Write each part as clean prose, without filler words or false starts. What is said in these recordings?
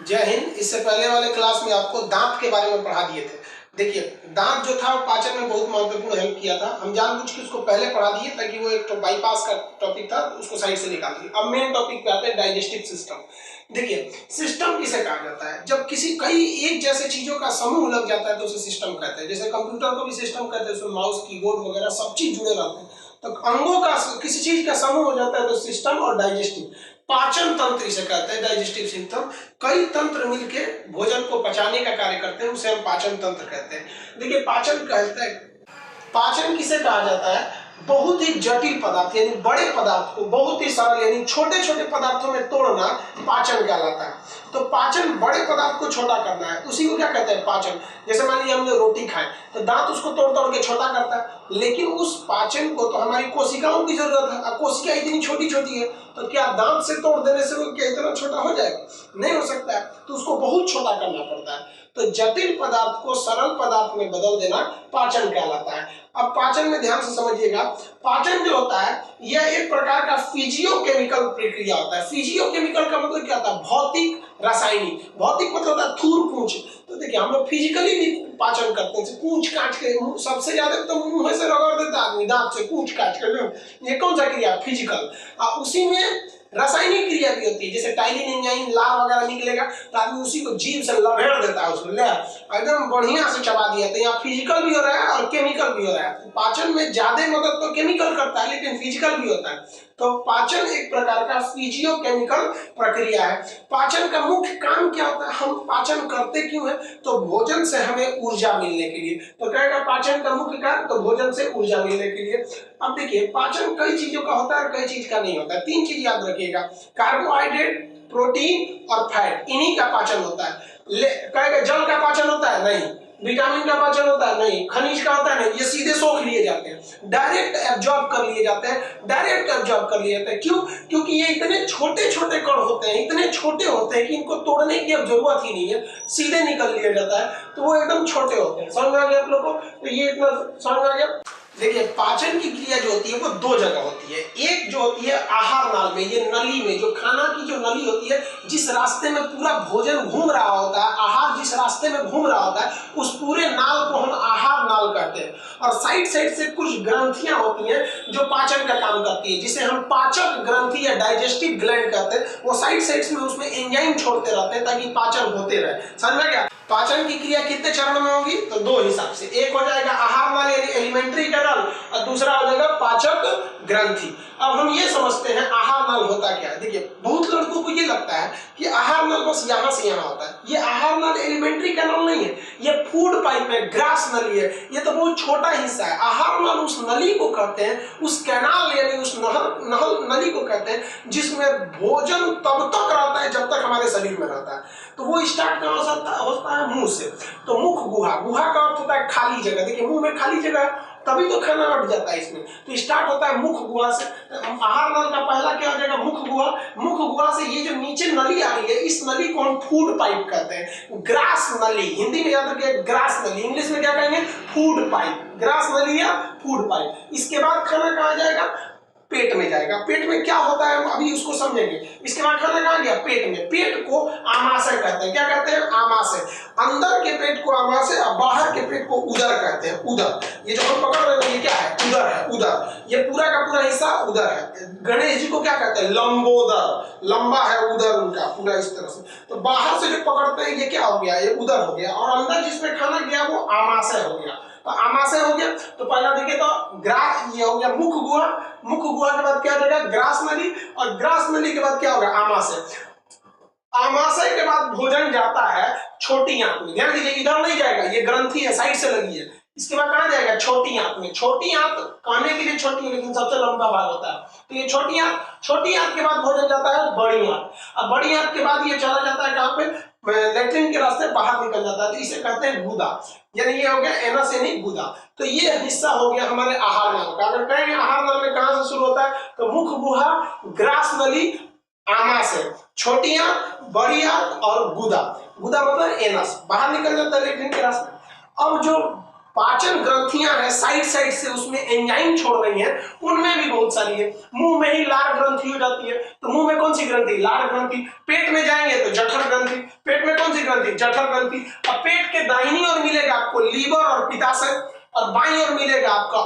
जय हिंद। इससे पहले वाले क्लास में आपको दांत के बारे में पढ़ा दिए थे। देखिए, दांत जो था वो पाचन में बहुत महत्वपूर्ण हेल्प किया था। हम जानबूझ के उसको पहले पढ़ा दिए ताकि वो एक तो बाईपास का टॉपिक था, उसको साइड से निकाल दिए। अब मेन टॉपिक पे आते हैं, डाइजेस्टिव सिस्टम। देखिए, सिस्टम किसे कहा जाता है? जब किसी कई एक जैसे चीजों का समूह लग जाता है तो उसे सिस्टम कहते हैं। जैसे कंप्यूटर को भी सिस्टम कहते हैं, उसमें माउस, कीबोर्ड वगैरह सब चीज जुड़े रहते हैं। तो अंगों का किसी चीज का समूह हो जाता है तो सिस्टम और डाइजेस्टिव, पाचन तंत्र इसे कहते हैं, डाइजेस्टिव सिस्टम। कई तंत्र मिलके भोजन को पचाने का कार्य करते हैं, उसे हम पाचन तंत्र कहते हैं। देखिए, पाचन कहते हैं, पाचन किसे कहा जाता है? बहुत ही जटिल पदार्थ यानी बड़े पदार्थ को बहुत ही सरल यानी छोटे छोटे पदार्थों में तोड़ना पाचन कहलाता है। तो पाचन बड़े पदार्थ को छोटा करना है, उसी को क्या कहते हैं? पाचन। जैसे मान लीजिए हमने रोटी खाए तो दांत उसको तोड़ तोड़ के छोटा करता है, लेकिन उस पाचन को तो हमारी कोशिकाओं की जरूरत है। कोशिका इतनी छोटी छोटी है तो क्या दांत से तोड़ देने से वो क्या इतना छोटा हो जाएगा? नहीं हो सकता है, तो उसको बहुत छोटा करना पड़ता है। तो जटिल पदार्थ को सरल पदार्थ में बदल देना पाचन कहलाता है। अब पाचन में ध्यान से समझिएगा, पाचन जो होता है यह एक प्रकार का फिजियोकेमिकल प्रक्रिया होता है। फिजियोकेमिकल का मतलब क्या होता है? भौतिक, रासायनिक। भौतिक मतलब होता है थूर पूंछ। तो देखिए, हम लोग फिजिकली भी पाचन करते हैं, पूंछ काट के, सबसे ज्यादा तो मुंह से रगड़ देता आदमी दांत से पूंछ काट के। ये कौन सा क्रिया? फिजिकल। उसी में रासायनिक क्रिया भी होती है, जैसे टाइलिन एंजाइम, लार वगैरह निकलेगा तो आदमी उसी को जीभ से लपेट देता है, उसमें ले एकदम बढ़िया से चबा दिया। तो यहाँ फिजिकल भी हो रहा है और केमिकल भी हो रहा है। पाचन में ज्यादा मदद तो केमिकल करता है, लेकिन फिजिकल भी होता है। तो पाचन एक प्रकार का फिजियोकेमिकल प्रक्रिया है। पाचन का मुख्य काम क्या होता है? हम पाचन करते क्यों है? तो भोजन से हमें ऊर्जा मिलने के लिए। तो कहेगा पाचन का मुख्य कार्य, तो भोजन से ऊर्जा मिलने के लिए। अब देखिए, पाचन कई चीजों का होता है और कई चीज का नहीं होता है। तीन चीज याद रखिएगा, कार्बोहाइड्रेट, प्रोटीन और फैट, इन्हीं का पाचन होता है। कहेगा जल का पाचन होता है? नहीं। विटामिन का पाचन होता है? नहीं। खनिज का होता है? नहीं। ये सीधे सोख लिए जाते हैं, डायरेक्ट एब्जॉर्ब कर लिए जाते हैं, डायरेक्ट एब्जॉर्ब कर लिए जाते हैं। क्यों? क्योंकि ये इतने छोटे छोटे कण होते हैं, इतने छोटे होते हैं कि इनको तोड़ने की अब जरूरत ही नहीं है, सीधे निकल लिया जाता है। तो वो एकदम छोटे होते हैं। समझ आ गया आप लोग को? तो ये इतना समझ आ गया। देखिए, पाचन की क्रिया जो होती है वो दो जगह होती है। एक जो होती है आहार नाल में, ये नली में, जो खाना की जो नली होती है, जिस रास्ते में पूरा भोजन घूम रहा होता है, आहार जिस रास्ते में घूम रहा होता है, उस पूरे नाल को हम आहार नाल कहते हैं। और साइड साइड से कुछ ग्रंथियां होती हैं जो पाचन का काम करती है, जिसे हम पाचक ग्रंथि या डाइजेस्टिव ग्लैंड कहते हैं। वो साइड साइड में उसमें एंजाइम छोड़ते रहते हैं ताकि पाचन होते रहे। समझ में क्या? पाचन की क्रिया कितने चरण में होगी? तो दो हिसाब से। एक हो जाएगा आहार नाल यानी एलिमेंट्री कैनाल, और दूसरा हो जाएगा पाचक ग्रंथि। अब हम ये समझते हैं आहार नाल होता क्या है। देखिए, बहुत लड़कों को ये लगता है कि आहार नाल बस यहाँ से यहाँ होता है। ये आहार नाल एलिमेंट्री कैनाल नहीं है, ये फूड पाइप है, ग्रास नली है। ये तो बहुत छोटा हिस्सा है। आहार नाल उस नली को कहते हैं, उस कैनाल यानी उस नली को कहते हैं जिसमें भोजन तब तक रहता है जब तक हमारे शरीर में रहता है। तो वो स्टार्ट कहाँ से होता है? मुंह से। तो मुख गुहा, गुहा का अर्थ होता है खाली जगह। देखिए, मुंह में खाली जगह है तभी तो खाना अट जाता है इसमें। तो स्टार्ट होता है मुख गुहा से। आहार नल का पहला क्या हो जाएगा? मुख गुहा। मुख गुहा से ये जो नीचे नली आ रही है, इस नली को हम फूड पाइप कहते हैं, ग्रास नली। हिंदी में याद रखिए ग्रास नली, इंग्लिश में क्या कहेंगे? Food pipe. ग्रास नली या फूड पाइप। इसके बाद खाना कहाँ जाएगा? पेट में जाएगा। पेट में क्या होता है अभी उसको समझेंगे। इसके बाद खाना कहाँ गया? पेट में। पेट को आमाशय कहते हैं। क्या कहते हैं? आमाशय। अंदर के पेट को आमाशय और बाहर के पेट को उदर कहते हैं। उदर, ये जो हम पकड़ रहे हैं ये क्या है? उदर है। उदर, ये पूरा का पूरा हिस्सा उदर है। गणेश जी को क्या कहते हैं? लंबोदर। लंबा है उदर उनका पूरा इस तरह से। तो बाहर से जो पकड़ते हैं ये क्या हो गया? ये उदर हो गया। और अंदर जिसमें खाना गया वो आमाशय हो गया। तो आमाशय हो गया। तो पहला देखिए तो ग्रास, ये हो गया मुख गुहा। मुख गुहा के बाद क्या हो जाएगा? ग्रास नली। और ग्रास नली के बाद क्या होगा? आमाशय। आमाशय के बाद भोजन जाता है छोटी आंत में। ध्यान दीजिए, इधर नहीं जाएगा, ये ग्रंथि है, साइड से लगी है। इसके बाद कहां जाएगा? छोटी आंत में। छोटी आंत खाने के लिए छोटी है लेकिन सबसे लंबा भाग होता है, तो ये छोटी आंत। छोटी आंत के बाद भोजन जाता है बड़ी आंत। अब बड़ी आंत के बाद ये चला जाता है कहां पे? लेट्रिन के रास्ते बाहर निकल जाता है, तो इसे कहते हैं गुदा। यानी ये हो गया एनस यानी गुदा। तो ये हिस्सा हो गया हमारे आहार नाल का। अगर कहेंगे आहार नाल में कहां से शुरू होता है? तो मुख गुहा, ग्रास नली, आमाशय, छोटी आंत, बड़ी आंत और गुदा। गुदा मतलब एनस, बाहर निकल जाता है लेट्रिन के रास्ते। अब जो पाचन ग्रंथियां हैं साइड साइड से उसमें एंजाइम छोड़ रही हैं, उनमें भी बहुत सारी है। मुंह में ही लार ग्रंथि हो जाती है, तो मुंह में कौन सी ग्रंथि? लार ग्रंथि। पेट में जाएंगे तो जठर ग्रंथि। पेट ग्रंथि, जठर ग्रंथि। अब पेट के दाहिनी ओर मिलेगा आपको लीवर और पित्ताशय, और बाईं ओर मिलेगा आपका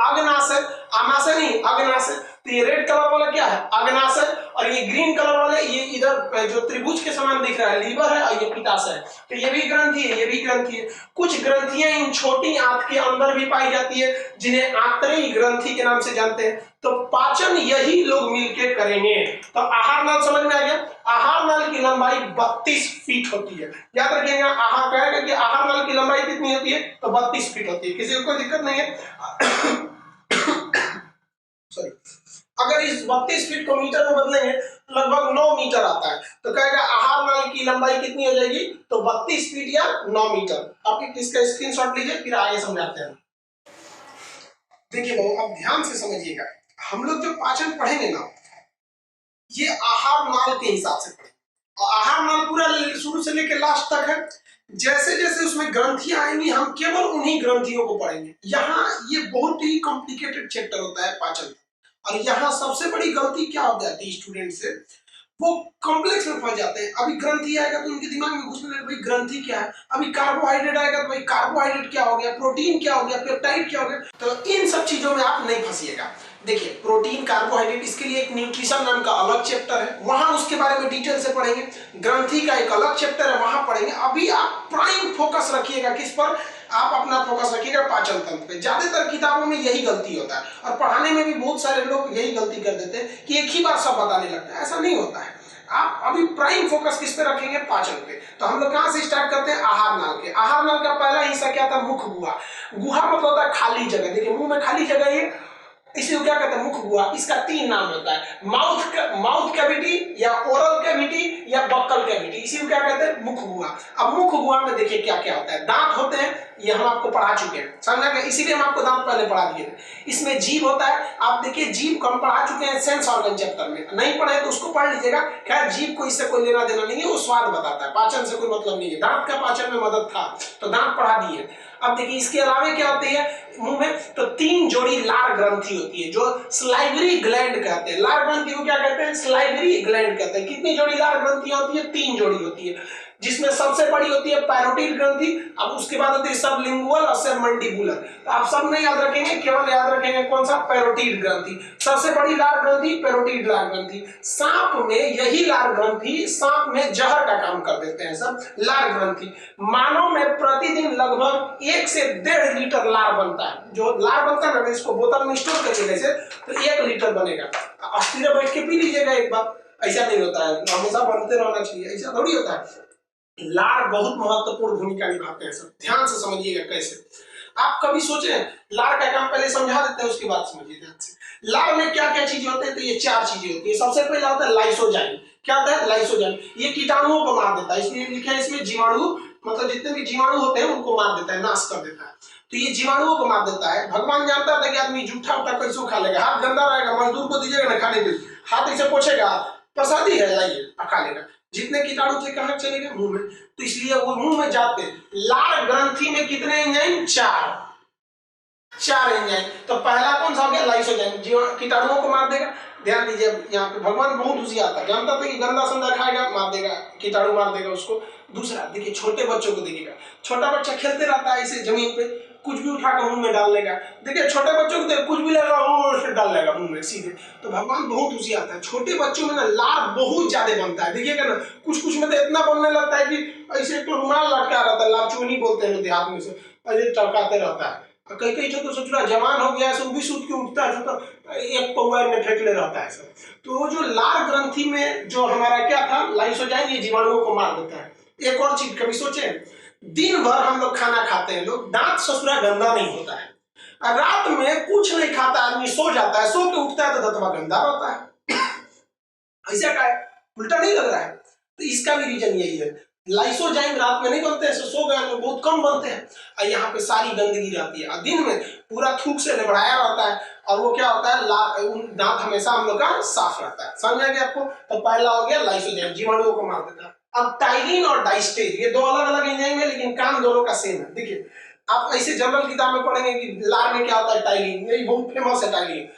अग्नाशय, आमाशय नहीं अग्नाशय। तो ये रेड कलर वाला क्या है, अग्नाशय, और ये ग्रीन कलर वाले ये इधर जो त्रिभुज के समान दिख रहा है लीवर है, और ये पित्ताशय है। तो ये भी ग्रंथि है, ये भी ग्रंथि है। कुछ ग्रंथियां इन छोटी आंत के अंदर भी पाई जाती है, जिन्हें आंतरिक ग्रंथि के नाम से जानते हैं। तो पाचन यही लोग मिलकर करेंगे। तो आहार नल समझ में आ गया। आहार नल की लंबाई 32 फीट होती है। याद रखिएगा, आहार कहेगा कि आहार नल की लंबाई कितनी होती है, तो 32 फीट होती है। किसी को कोई दिक्कत नहीं है। सॉरी, अगर इस 32 फीट को मीटर में बदलेंगे तो लगभग 9 मीटर आता है। तो कहेगा आहार नल की लंबाई कितनी हो जाएगी, तो 32 फीट या 9 मीटर। आप इसका स्क्रीनशॉट लीजिए, फिर आगे समझाते हैं। देखिए बहु, अब ध्यान से समझिएगा, हम लोग जो पाचन पढ़ेंगे ना, ये आहार नाल के हिसाब से पढ़ेंगे। और आहार नाल पूरा शुरू से लेकर लास्ट तक है। जैसे जैसे उसमें ग्रंथियां आएंगी, हम केवल उन्हीं ग्रंथियों को पढ़ेंगे। यहाँ ये बहुत ही कॉम्प्लिकेटेड चैप्टर होता है पाचन। और यहाँ सबसे बड़ी गलती क्या हो जाती है स्टूडेंट से, वो कॉम्प्लेक्स में फंस जाते हैं। अभी ग्रंथि आएगा तो उनके दिमाग में घुसने लगेगा भाई ग्रंथि क्या है, अभी कार्बोहाइड्रेट आएगा तो भाई कार्बोहाइड्रेट क्या हो गया, प्रोटीन क्या हो गया, पेप्टाइड क्या हो गया। तो इन सब चीजों में आप नहीं फंसिएगा। देखिए प्रोटीन, कार्बोहाइड्रेट, इसके लिए एक न्यूट्रिशन नाम का अलग चैप्टर है, वहां उसके बारे में डिटेल से पढ़ेंगे। ग्रंथि का एक अलग चैप्टर है, वहां पढ़ेंगे। अभी आप प्राइम फोकस रखिएगा किस पर, आप अपना फोकस रखिएगा पाचन तंत्र पे। ज्यादातर किताबों में यही गलती होता है, और पढ़ाने में भी बहुत सारे लोग यही गलती कर देते हैं कि एक ही बार सब बताने लगता है। ऐसा नहीं होता है। आप अभी प्राइम फोकस किस पे रखेंगे, पाचन पे। तो हम लोग कहां से स्टार्ट करते हैं, आहार नाल के। आहार नाल का पहला हिस्सा क्या था, मुख गुहा। गुहा मतलब होता है खाली जगह। देखिए मुंह में खाली जगह, ये इसी को क्या कहते हैं, मुख गुहा। इसका 3 नाम होता है, माउथ कैविटी, या ओरल कैविटी, या बक्कल कैविटी। इसी को क्या कहते हैं, मुख गुहा। अब मुख गुहा में देखिए क्या क्या होता है, दांत होते हैं, ये हम आपको पढ़ा चुके हैं, समझा गया। इसीलिए हम आपको दांत पहले पढ़ा दिए थे। इसमें जीभ होता है, आप देखिए जीभ को हम पढ़ा चुके हैं सेंस ऑर्गन चैप्टर में, नहीं पढ़े तो उसको पढ़ लीजिएगा। खैर जीभ को इससे कोई लेना देना नहीं है, वो स्वाद बताता है, पाचन से कोई मतलब नहीं है। दांत का पाचन में मदद था, तो दांत पढ़ा दिए। अब देखिए इसके अलावा क्या होती है मुंह में, तो 3 जोड़ी लार ग्रंथि होती है, जो स्लाइवरी ग्लैंड कहते हैं। लार ग्रंथि को क्या कहते हैं, स्लाइवरी ग्लैंड कहते हैं। कितनी जोड़ी लार ग्रंथियां होती है, 3 जोड़ी होती है, जिसमें सबसे बड़ी होती है पैरोटिड ग्रंथि। अब उसके बाद होती है सबलिंगुअल और सबमंडिबुलर। तो आप सब नहीं याद रखेंगे, केवल याद रखेंगे कौन सा, पैरोटिड ग्रंथि। सबसे बड़ी लार ग्रंथि पैरोटिड लार ग्रंथि। सांप में यही लार ग्रंथि, सांप में जहर का काम कर देते हैं सब लार ग्रंथि। मानव में प्रतिदिन लगभग 1 से 1.5 लीटर लार बनता है। जो लार बनता है ना, इसको बोतल में स्टोर करके जैसे, तो 1 लीटर बनेगा। अस्थिर बैठ के पी लीजिएगा एक बार, ऐसा नहीं होता है, हमेशा बनते रहना चाहिए, ऐसा थोड़ी होता है। लार बहुत महत्वपूर्ण भूमिका निभाते हैं, सब ध्यान से समझिएगा कैसे। आप कभी सोचे, लार का काम पहले समझा देते हैं, उसके बाद समझिए ध्यान से। लार में क्या क्या चीजें होते हैं, तो ये 4 चीजें होती है। सबसे पहले होता है लाइसोजाइम। क्या होता है, लाइसोजाइम। ये कीटाणुओं को मार देता है, इसलिए लिखा है इसमें जीवाणु, मतलब जितने भी जीवाणु होते हैं उनको मार देता है, नाश कर देता है। तो ये जीवाणुओं को मार देता है। भगवान जानता था कि आदमी जूठा उठा कैसे खा लेगा, हाथ गंदा रहेगा, मजदूर को दीजिएगा ना खाने के लिए, हाथ ऐसे पोछेगा, प्रसादी है लाइए खा लेगा। जितने कीटाणु थे कहां चले गए, मुंह में। तो इसलिए वो मुंह में जाते। लार ग्रंथि में कितने एंजाइम, 4 एंजाइम। तो पहला कौन सा हो गया, लाइसोजाइम, जो कीटाणुओं को मार देगा। ध्यान दीजिए, यहाँ पे भगवान बहुत होशियार था, जानता था कि गंदा संदा खाएगा मार देगा, कीटाणु मार देगा उसको। दूसरा देखिए, छोटे बच्चों को देखिएगा, छोटा बच्चा खेलते रहता है ऐसे जमीन पे, कुछ भी उठाकर मुंह में डाल लेगा। देखिए छोटे बच्चों को कुछ भी लगा वो डाल लेगा मुंह में सीधे। तो भगवान बहुत होशियार था, छोटे बच्चों में ना लार बहुत ज्यादा बनता है। देखिएगा ना, कुछ कुछ में तो इतना बनने लगता है कि ऐसे तो रुमाल लटका रहता है, लार चूनी बोलते हैं देहात में से, ऐसे टड़काते रहता है। कई कई तो सोच रहा जवान हो गया है, भी सूत के उठता है, तो एक पौवा में फेंकले रहता है सब। तो वो जो लार ग्रंथि में जो हमारा क्या था, लाइसोजाइम, ये जीवाणुओं को मार देता है। एक और चीज कभी सोचे, दिन भर हम लोग खाना खाते हैं, लोग दांत ससुरा गंदा नहीं होता है, और रात में कुछ नहीं खाता आदमी, सो जाता है, सो के उठता है तो दतवा गंदा रहता है। ऐसा क्या है, उल्टा नहीं लग रहा है। तो इसका भी रीजन यही है, लाइसोजाइम रात में नहीं बनते हैं, सो गए लोग बहुत कम बनते हैं, और यहाँ पे सारी गंदगी रहती है, और दिन में पूरा थूक से लबड़ाया रहता है, और वो क्या होता है, दांत हमेशा हम लोग का साफ रहता है। समझ आ गया आपको। तो पहला हो गया लाइसोजाइम, जीवाणुओं को मार देता है। अब टाइलिन और डाइस्टेज, ये 2 अलग अलग एंजाइम है, लेकिन काम दोनों का सेम है। देखिए आप ऐसे जनरल किताब में पढ़ेंगे कि लार में क्या होता है, टाइलिन, यही बहुत फेमस है टाइलिन।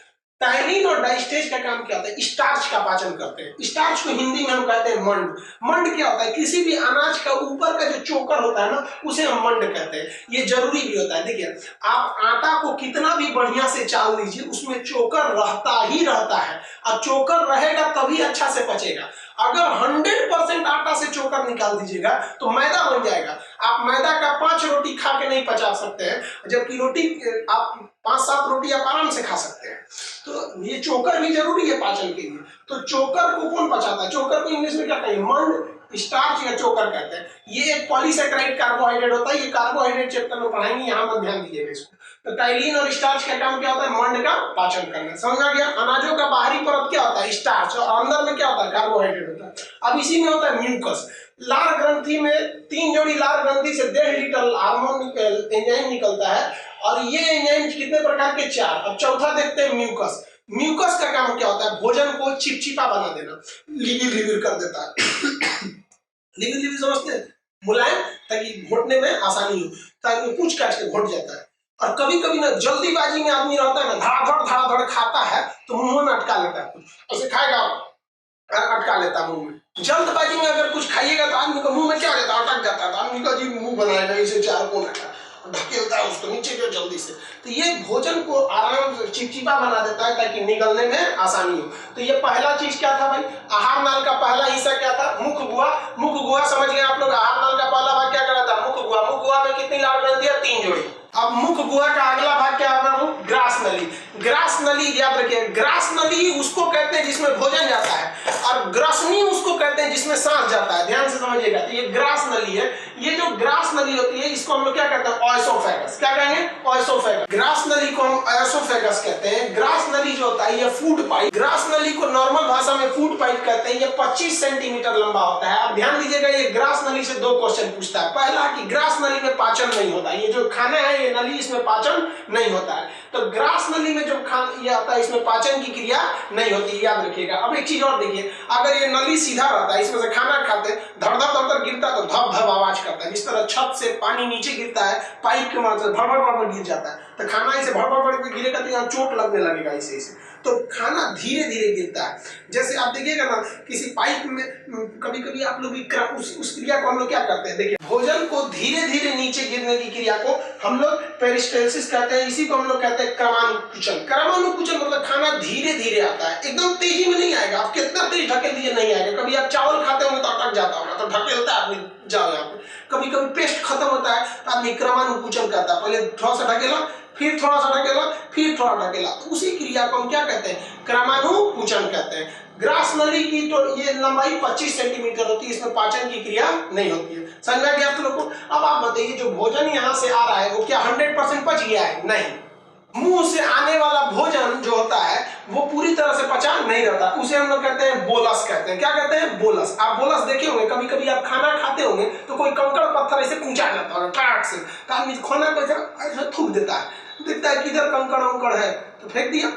टाइलिन और डाइस्टेज का काम क्या होता है? स्टार्च का पाचन करते हैं। स्टार्च को हिंदी में हम कहते हैं मंड। मंड क्या होता है? किसी भी अनाज का ऊपर का जो चोकर होता है ना, उसे हम मंड कहते हैं। ये जरूरी भी होता है। देखिए, आप आटा को कितना भी बढ़िया से चाल लीजिए, उसमें चोकर रहता ही रहता है, और चोकर रहेगा तभी अच्छा से पचेगा। अगर 100% आटा से चोकर निकाल दीजिएगा तो मैदा बन जाएगा। आप मैदा का 5 रोटी खा के नहीं पचा सकते हैं, जबकि रोटी आप 5-7 रोटी आप आराम से खा सकते हैं। तो ये चोकर भी जरूरी है पाचन के लिए। तो चोकर को कौन पचाता है? चोकर को इंग्लिश में क्या कहेंगे? मंड, स्टार्च या चोकर कहते हैं। ये एक पॉलीसेकेराइड कार्बोहाइड्रेट होता है। ये कार्बोहाइड्रेट चैप्टर में पढ़ाएंगे, यहाँ पर ध्यान दीजिएगा इसको। तो टाइलिन और स्टार्च का काम क्या होता है? मंड का पाचन करना। समझ आ गया? अनाजों का बाहरी परत क्या होता है? स्टार्च, और अंदर में क्या होता है? कार्बोहाइड्रेट होता है। अब इसी में होता है म्यूकस। लार ग्रंथि में 3 जोड़ी लार ग्रंथि से 1.5 लीटर हार्मोन एंजाइम निकलता है, और ये एंजाइम कितने प्रकार के? 4। अब चौथा देखते हैं म्यूकस। म्यूकस का काम क्या होता है? भोजन को चिपचिपा बना देना, लिविर लिविर कर देता है। लिविर लिविर समझते हैं? मुलायम, ताकि घोटने में आसानी हो, ताकि पूछ काट के घोट जाता है। और कभी कभी ना जल्दीबाजी में आदमी रहता है ना, धड़ाधड़ खाता है तो मुंह में अटका लेता है, कुछ ऐसे खाएगा अटका लेता मुंह में। जल्दबाजी में अगर कुछ खाइएगा तो आदमी को मुंह में क्या रहता है? अटक जाता है। तो आदमी का जी मुंह बनाएगा इसे 4 कोण का, ढकेलता है उसको नीचे की ओर जल्दी से। तो ये भोजन को आराम से चिपचिपा बना देता है, ताकि निगलने में आसानी हो। तो ये पहला चीज क्या था भाई? आहार नाल का पहला हिस्सा क्या था? मुख गुहा। मुख गुहा समझ गए आप लोग? आहार नाल का पहला भाग क्या करा था? मुख गुहा। मुख गुहा में कितनी लार ग्रंथि है? 3 जोड़ी। अब मुख गुहा का अगला भाग क्या होगा? वो ग्रास नली। ग्रास नली याद रखिए, ग्रास नली उसको कहते हैं जिसमें भोजन जाता है, और ग्रसनी उसको कहते हैं जिसमें सांस जाता है। ध्यान से समझिएगा। तो ये ग्रास नली है। ये जो ग्रास नली होती है, इसको हम लोग क्या कहते हैं? ओएसोफेगस। क्या कहेंगे? ओएसोफेगस। ग्रास नली को हम ओएसोफेगस कहते हैं। ग्रास नली जो होता है ये फूड पाइप। ग्रास नली को नॉर्मल भाषा में फूड पाइप कहते हैं। ये 25 सेंटीमीटर लंबा होता है। अब ध्यान दीजिएगा, ये ग्रास नली से 2 क्वेश्चन पूछता है। पहला कि ग्रास नली में पाचन नहीं होता, ये जो खाना है ये नली, इसमें पाचन नहीं होता है। तो ग्रास नली में जब ये आता है, इसमें पाचन की क्रिया नहीं होती, याद रखिएगा। अब एक चीज और देखिए, अगर ये नली सीधा रहता है, इसमें से खाना खाते धड़ धड़ धड़ धड़ गिरता है तो धप धप आवाज करता है। जिस तरह छत से पानी नीचे गिरता है, पाइप के माध्यम से भड़ भड़ भड़ गिर जाता है, तो खाना इसे भड़ भड़ भड़ गिरेगा तो यहाँ चोट लगने लगेगा इसे। तो खाना धीरे धीरे गिरता है। जैसे आप देखिएगा ना, किसी पाइप में कभी कभी आप लोग उस क्रिया को हम लोग क्या करते हैं? देखिए, भोजन को धीरे धीरे नीचे गिरने की क्रिया को हम लोग पेरिस्टेल्सिस कहते हैं। इसी को हम लोग कहते हैं क्रमानुकुचन। क्रमानुकुचन मतलब खाना धीरे धीरे आता है, एकदम तेजी में नहीं आएगा। आप कितना तेज ढकेल दिए नहीं आएगा। कभी आप चावल खाते होंगे तो अटक जाता होगा, तो ढकेलता है आदमी, जाओ यहाँ पे। कभी कभी पेस्ट खत्म होता है तो आदमी क्रमानुकुचन करता है, पहले थोड़ा सा ढकेला, फिर थोड़ा सा ढकेला, फिर थोड़ा ढकेला। तो उसी क्रिया को हम क्या कहते हैं? क्रमानुकुचन कहते हैं। ग्रास नली की तो ये लंबाई 25 सेंटीमीटर होती है, इसमें पाचन की क्रिया नहीं होती है। समझ में गया आप लोगों को? अब आप बताइए, जो भोजन यहाँ से आ रहा है वो क्या 100% पच गया है? नहीं। मुंह से आने वाला भोजन जो होता है वो पूरी तरह से पचा नहीं रहता, उसे हम लोग कहते हैं बोलस कहते हैं। क्या कहते हैं? बोलस। आप बोलस देखे होंगे, कभी कभी आप खाना खाते होंगे तो कोई कंकड़ पत्थर ऐसे कूचा जाता है ट्रैक से, तो आदमी खाना को ऐसे थूक देता है, देखता है किधर कंकड़ अंकड़ है तो फेंक दिया।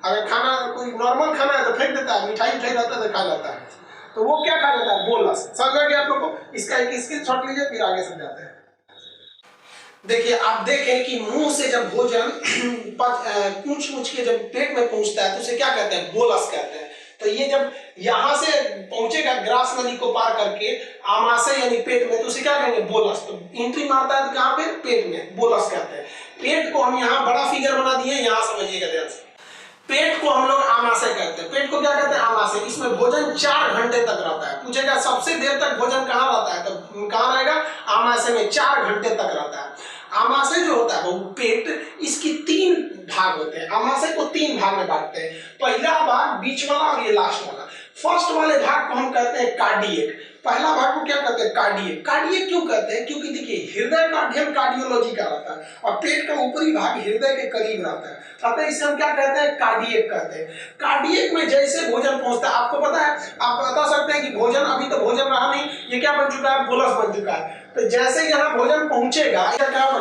अगर खाना कोई नॉर्मल खाना है तो फेंक देता है, मिठाई उठाई रहता है तो खा जाता है। तो वो क्या खा जाता है? बोलस। समझ गया आप लोग को? इसका एक स्क्रीनशॉट लीजिए, फिर आगे समझाते हैं। देखिए, आप देखें कि मुंह से जब भोजन पूछ के जब पेट में पहुंचता है तो उसे क्या कहते हैं? बोलस कहते हैं। तो ये जब यहाँ से पहुंचेगा ग्रास नली को पार करके आमाशय यानी पेट में, तो उसे क्या कहेंगे? बोलस। तो एंट्री मारता है कहाँ पे? पेट में, बोलस कहते हैं। पेट को हम यहाँ बड़ा फिगर बना दिए, यहाँ समझिएगा ध्यान से। पेट को हम लोग आमाशय कहते हैं। पेट को क्या कहते हैं? आमाशय। इसमें भोजन 4 घंटे तक रहता है। पूछेगा सबसे देर तक भोजन कहाँ रहता है, तो कहाँ रहेगा? आमाशय में 4 घंटे तक रहता है। आमाशय जो होता है वो पेट, इसकी 3 भाग होते हैं। आमाशय को 3 भाग में बांटते हैं। पहला भाग, बीच वाला और ये लास्ट वाला। फर्स्ट वाले भाग को हम कहते हैं कार्डियक। पहला भाग को क्या कहते हैं? कार्डियक। कार्डियक क्यों कहते हैं? क्योंकि देखिए, हृदय का अध्ययन कार्डियोलॉजी का रहता है और पेट का ऊपरी भाग हृदय के करीब रहता है, अतः इसे हम क्या कहते हैं? कार्डियक कहते हैं। कार्डियक में जैसे भोजन पहुंचता है, आपको पता है, आप बता सकते हैं कि भोजन अभी तो भोजन रहा नहीं, ये क्या बन चुका है? बोलस बन चुका है। तो जैसे यहाँ भोजन पहुंचेगा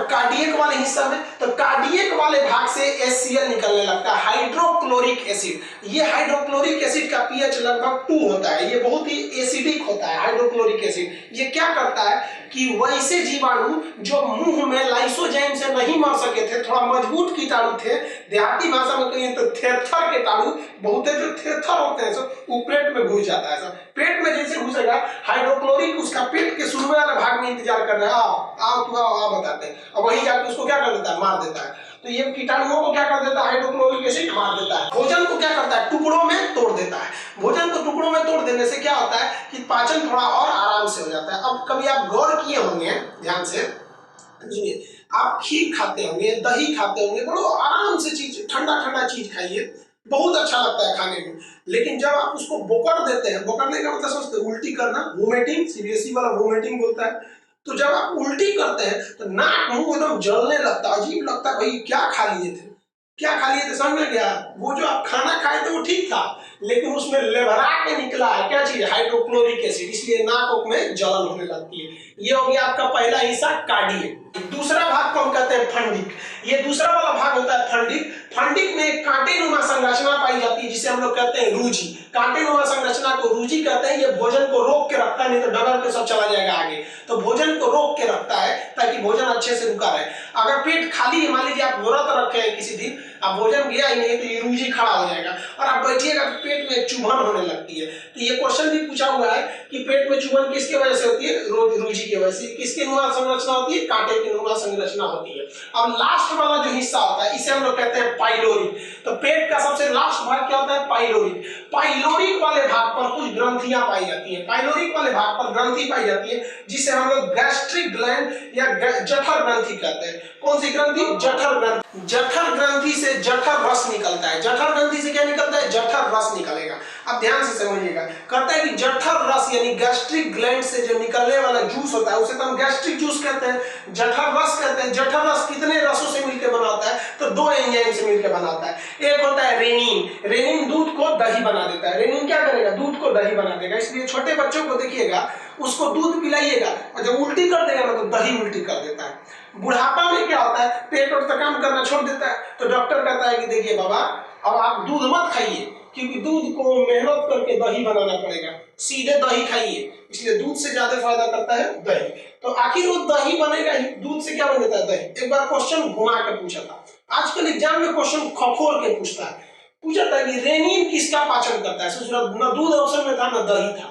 कार्डियक वाले हिस्सा में, तो कार्डियक वाले भाग से HCl निकलने लगता है, हाइड्रोक्लोरिक एसिड। ये हाइड्रोक्लोरिक एसिड का pH लगभग 2 होता है। ये बहुत ही एसिडिक होता है। Hydrochloric acid. ये क्या करता है कि वैसे जीवाणु जो मुंह में लाइसोजाइम से नहीं मर सके थे, थोड़ा मजबूत कीटाणु थे, देहाती भाषा में कहिए तो थेथर कीटाणु, बहुत है जो थेथर होते हैं सब, वो पेट में घुस जाता है सब। पेट में जैसे घुसेगा हाइड्रोक्लोरिक उसका पेट के शुरू वाले भाग में इंतजार कर रहा है, आओ तू आओ बताते हैं, और वहीं जाकर उसको क्या कर देता है, मार देता है। तो ये कीटाणुओं को क्या कर देता है, हाइड्रोक्लोरिक एसिड मार देता है। भोजन को क्या करता है, टुकड़ों में तोड़ देता है। भोजन को टुकड़ों में तोड़ देने से क्या होता है कि पाचन थोड़ा और आराम से हो जाता है। अब कभी आप गौर किए होंगे, ध्यान से सुनिए, आप खीर खाते होंगे, दही खाते होंगे, बड़ो आराम से चीज, ठंडा ठंडा चीज खाइए, बहुत अच्छा लगता है खाने में। लेकिन जब आप उसको बोकर देते हैं, बोकरने का मतलब समझते हैं, उल्टी करना, वोमिटिंग, सीबीएसई वाला वोमिटिंग बोलता है। तो जब आप उल्टी करते हैं तो नाक मुंह एकदम जलने लगता है, अजीब लगता है, भाई क्या खा लिए थे, क्या खा लिए थे, समझ में गया? वो जो आप खाना खाए थे वो ठीक था, लेकिन उसमें लेवरा के निकला है क्या चीज, हाइड्रोक्लोरिक एसिड, इसलिए नाक में जलन होने लगती है। ये हो गया आपका पहला हिस्सा, कार्डियक। दूसरा भाग को हम कहते हैं फंडिक। ये दूसरा वाला भाग होता है फंडिक। फंडिक में एक कांटेनुमा संरचना पाई जाती है जिसे हम लोग कहते हैं रूजी। कांटेनुमा संरचना को रूजी कहते हैं। ये भोजन को रोक के रखता है, नहीं तो डगर पे सब चला जाएगा आगे। तो भोजन को रोक के रखता है ताकि भोजन अच्छे से रुका रहे। अगर पेट खाली है, मान लीजिए आप व्रत रखे हैं किसी दिन, अब भोजन गया ही नहीं, तो ये रूजी खड़ा हो जाएगा और आप बैठिएगा तो पेट में चुभन होने लगती है। तो ये क्वेश्चन भी पूछा हुआ है कि पेट में चुभन किसके वजह से होती है, रूजी की वजह से। किसकी नुमा संरचना होती है, कांटे की नुमा संरचना होती है। अब लास्ट वाला जो हिस्सा होता है इसे हम लोग कहते हैं पाइलोरिक। तो पेट का सबसे लास्ट भाग क्या होता है, पाइलोरिक। पाइलोरिक वाले भाग पर कुछ ग्रंथियां पाई जाती है। पाइलोरिक वाले भाग पर ग्रंथि पाई जाती है जिसे हम लोग गैस्ट्रिक ग्लैंड या जठर ग्रंथि कहते हैं। कौन सी ग्रंथि, जठर ग्रंथि। जठर ग्रंथि से जठर रस निकलता है। जठर ग्रंथि से क्या निकलता है, जठर रस निकलेगा। अब ध्यान से समझिएगा, कहता है कि जठर रस यानी गैस्ट्रिक ग्लैंड से जो निकलने वाला जूस होता है उसे तो हम गैस्ट्रिक जूस कहते हैं, जठर रस कहते हैं। जठर रस कितने रसों से मिलकर बनाता है, तो दो एंजाइम से मिलकर बनाता है। एक होता है रेनिन। रेनिन दूध को दही बना देता है। रेनिन क्या करेगा, दूध को दही बना देगा। इसलिए छोटे बच्चों को देखिएगा, उसको दूध पिलाइएगा और जब उल्टी कर देगा ना तो दही उल्टी कर देता है। बुढ़ापा में क्या होता है, पेट और काम करना छोड़ देता है, तो डॉक्टर कहता है कि देखिए बाबा, अब आप दूध मत खाइए, क्योंकि दूध को मेहनत करके दही बनाना पड़ेगा, सीधे दही खाइए। इसलिए दूध से ज्यादा फायदा करता है दही। तो आखिर वो दही बनेगा ही, दूध से क्या बन जाता है, दही। एक बार क्वेश्चन घुमा के पूछा था, आजकल एग्जाम में क्वेश्चन खखोर के पूछता है। पूछा था कि रेनिन किसका पाचन करता है, न दूध ऑप्शन में था न दही था।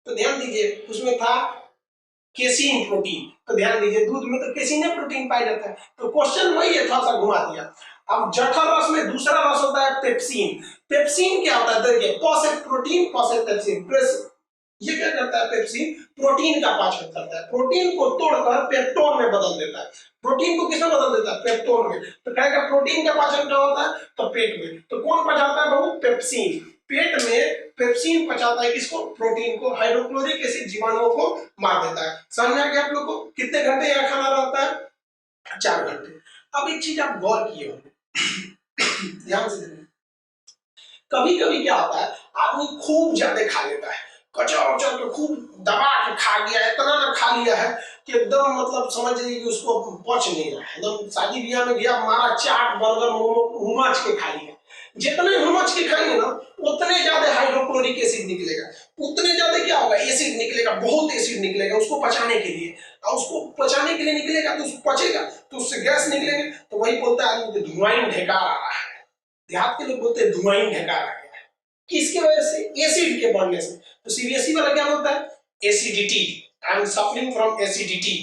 तो ध्यान दीजिए, उसमें था केसीन प्रोटीन। तो ध्यान दीजिए, दूध में तो केसीन प्रोटीन पाया जाता है। तो क्वेश्चन वही है, थोड़ा सा घुमा दिया। अब जठर रस में दूसरा रस होता है पेप्सिन। पेप्सिन क्या होता है, देखिए, पॉसेट प्रोटीन, पॉसेट पेप्सिन। ये क्या करता है, पेप्सिन प्रोटीन का पाचन करता है। प्रोटीन को तोड़कर पेप्टोन में बदल देता है। प्रोटीन को किसमें बदल देता है, पेप्टोन में। तो कहेगा प्रोटीन का पाचन क्या होता है, तो पेट में। तो कौन पचाता है बाबू, पेप्सिन। पेट में पेप्सिन पचाता है किसको, प्रोटीन को। हाइड्रोक्लोरिक एसिड जीवाणुओं को मार देता है। समझ आ गया आप लोग को? कितने घंटे यह खाना रहता है, 4 घंटे। अब एक चीज आप गौर किए होंगे, ध्यान से देखिए, कभी कभी क्या होता है, आदमी खूब ज्यादा खा लेता है, कचर उचर के खूब दबा के खा गया है, इतना ना खा लिया है कि एकदम मतलब समझ लीजिए कि उसको पच नहीं रहा है। एकदम शादी ब्याह में गया, मारा चाट बर्गर मोमो हुमच के खा लिया। जितने हुमच के खाएंगे ना उतने ज्यादा हाइड्रोक्लोरिक एसिड निकलेगा, उतने ज्यादा क्या होगा, एसिड निकलेगा, बहुत एसिड निकलेगा उसको पचाने के लिए। और उसको पचाने के लिए निकलेगा तो उसको पचेगा तो उससे गैस निकलेगा। तो वही बोलता है आदमी, धुआं ढेकार आ रहा है। देहात के लोग बोलते हैं धुआं ढेकार आ गया है, किसकी वजह से, एसिड के बढ़ने से। तो सीबीएसई वाला क्या बोलता है, acidity, I am suffering from acidity.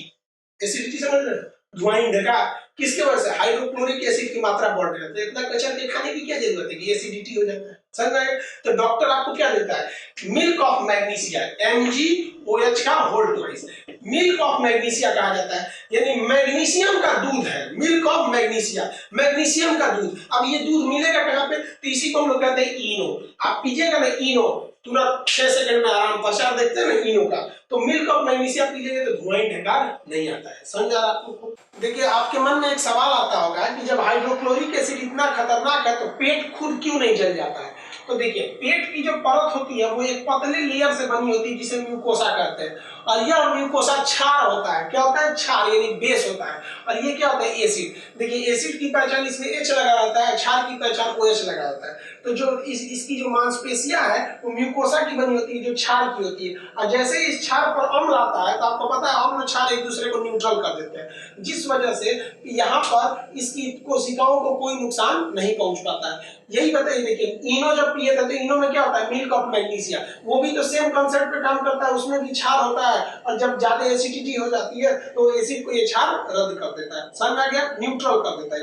Acidity समझ रहे, धुआं ढेकार, किसके वजह से, हाइड्रोक्लोरिक एसिड की मात्रा बढ़ रही है। तो इतना कचर के खाने की क्या जरूरत है कि एसिडिटी हो जाता है, समझ रहे। तो डॉक्टर आपको क्या देता है, मिल्क ऑफ मैग्नीशिया, MgOH का whole twice. Milk of magnesia कहा जाता है, यानी मैग्नीशियम का दूध है, मिल्क ऑफ मैग्नीशिया, मैग्नीशियम का दूध। अब ये दूध मिलेगा कहाँ पे, तो इसी को हम लोग कहते हैं इनो। आप पीजिएगा ना इनो, तुरंत 6 सेकंड में आराम, प्रचार देखते हैं ना इनो का। तो मिल्क ऑफ मैग्नीशिया पीजिएगा तो धुआं ढेकार नहीं आता है। समझ आ रहा है आपको? देखिए, आपके मन में एक सवाल आता होगा कि जब हाइड्रोक्लोरिक एसिड इतना खतरनाक है तो पेट खुद क्यों नहीं जल जाता है। तो देखिए, पेट की जो परत होती है वो एक पतली लेयर से बनी होती है जिसे म्यूकोसा कहते हैं, और यह म्यूकोसा क्षार होता है। क्या होता है, क्षार यानी बेस होता है। और ये क्या होता है, एसिड। देखिए, एसिड की पहचान इसमें H लगा रहता है, क्षार की पहचान OH लगा होता है। तो जो इसकी जो मांसपेशियां है वो म्यूकोसा की बनी होती है, जो क्षार की होती है। और जैसे ही इस क्षार पर अम्ल आता है तो आपको पता है अम्ल क्षार एक दूसरे को न्यूट्रल कर देते हैं, जिस वजह से यहाँ पर इसकी कोशिकाओं को कोई नुकसान नहीं पहुंच पाता है। यही बताइए, देखिए इनो जब पिए थे तो इनो में क्या होता है, मिल्क ऑफ मैग्नीशिया, वो भी तो सेम कंसेप्ट पे काम करता है, उसमें भी क्षार होता है और जब ज्यादा एसिडिटी हो जाती है तो एसिड को ये क्षार रद्द कर देता है, समझ में आ गया, न्यूट्रल कर देता है।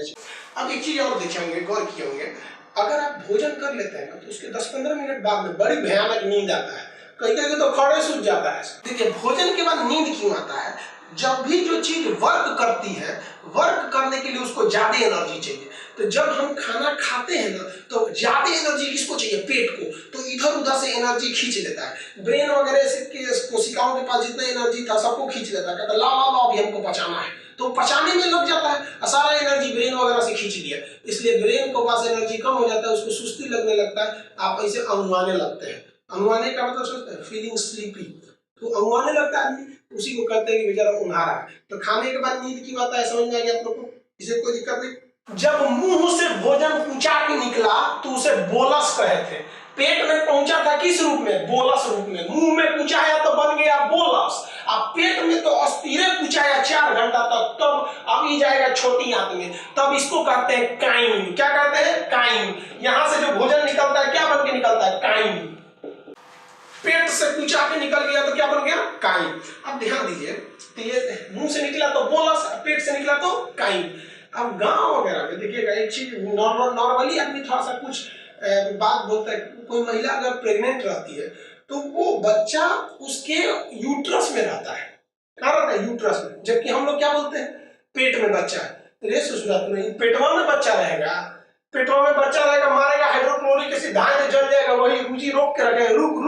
अब एक चीज और देखे होंगे, गौर किए होंगे, अगर आप भोजन कर लेते हैं ना तो उसके 10-15 मिनट बाद में बड़ी भयानक नींद आता है, कहीं कहीं तो खड़े सूझ जाता है। देखिए भोजन के बाद नींद क्यों आता है, जब भी जो चीज वर्क करती है, वर्क करने के लिए उसको ज्यादा एनर्जी चाहिए। तो जब हम खाना खाते हैं ना तो ज्यादा एनर्जी किसको चाहिए, पेट को, तो इधर उधर से एनर्जी खींच लेता है। ब्रेन वगैरह से कोशिकाओं के पास जितना एनर्जी था सबको खींच लेता है, कहता ला ला ला अभी हमको पचाना है, तो पचाने में लग जाता है, सारा एनर्जी ब्रेन वगैरह से खींच लिया, इसलिए ब्रेन को पास एनर्जी कम हो जाता है, उसको सुस्ती लगने लगता है, आप ऐसे अंगुआने लगते हैं। अंगुआने का मतलब सोचते हैं फीलिंग स्लीपी, तो अंगुआने लगता है आदमी, उसी को कहते हैं कि बेचारा उन्हारा है। तो खाने के बाद नींद क्यों आता है, समझ में आ गया आप लोग को, इसे कोई दिक्कत नहीं। जब मुंह से भोजन कुचा के निकला तो उसे बोलस कहे थे, पेट में पहुंचा था किस रूप में, बोलस रूप में, मुंह में कुचाया तो बन गया बोलस, अब पेट में तो अस्थिर कुचाया 4 घंटा तक, तब अभी जाएगा छोटी आंत में, तब इसको कहते हैं काइम। क्या कहते हैं, काइम। यहां से जो भोजन निकलता है क्या बन के निकलता है, काइम। पेट से कुचा के निकल गया तो क्या बन गया, काइम। अब ध्यान दीजिए, तो ये मुंह से निकला तो बोलस, पेट से निकला तो काइम। अब गांव वगैरह में देखिएगा एक चीज, नॉर्मली आदमी थोड़ा सा कुछ बात बोलता है, कोई महिला अगर प्रेग्नेंट रहती है तो वो बच्चा उसके यूट्रस में रहता है, कहाँ रहता है, यूट्रस में, जबकि हम लोग क्या बोलते हैं, पेट में बच्चा है। रे ससुरात में पेटवा में बच्चा रहेगा, पेटवा में बच्चा रहेगा, मारेगा हाइड्रोक्लोरिक एसिड, धाए जल जाएगा, वही रुचि रोक के रखेगा, रुक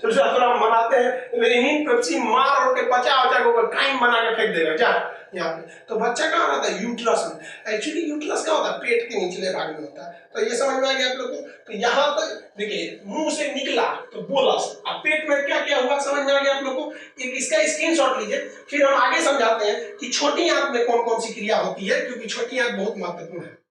ससुरात मनाते हैं रेनिन पेप्सी मार और के बचा बचा को काइम बना के फेंक देगा जा यहाँ पे। तो बच्चा कहाँ रहता है, यूट्रस में। एक्चुअली यूट्रस क्या होता है, पेट के निचले भाग में होता है। तो ये समझ में आ गया आप लोग को। तो यहाँ पर देखिए मुंह से निकला तो बोलस, अब पेट में क्या क्या हुआ समझ में आ गया आप लोग को। एक इसका स्क्रीनशॉट लीजिए, फिर हम आगे समझाते हैं कि छोटी आंत में कौन कौन सी क्रिया होती है, क्योंकि छोटी आंत बहुत महत्वपूर्ण है।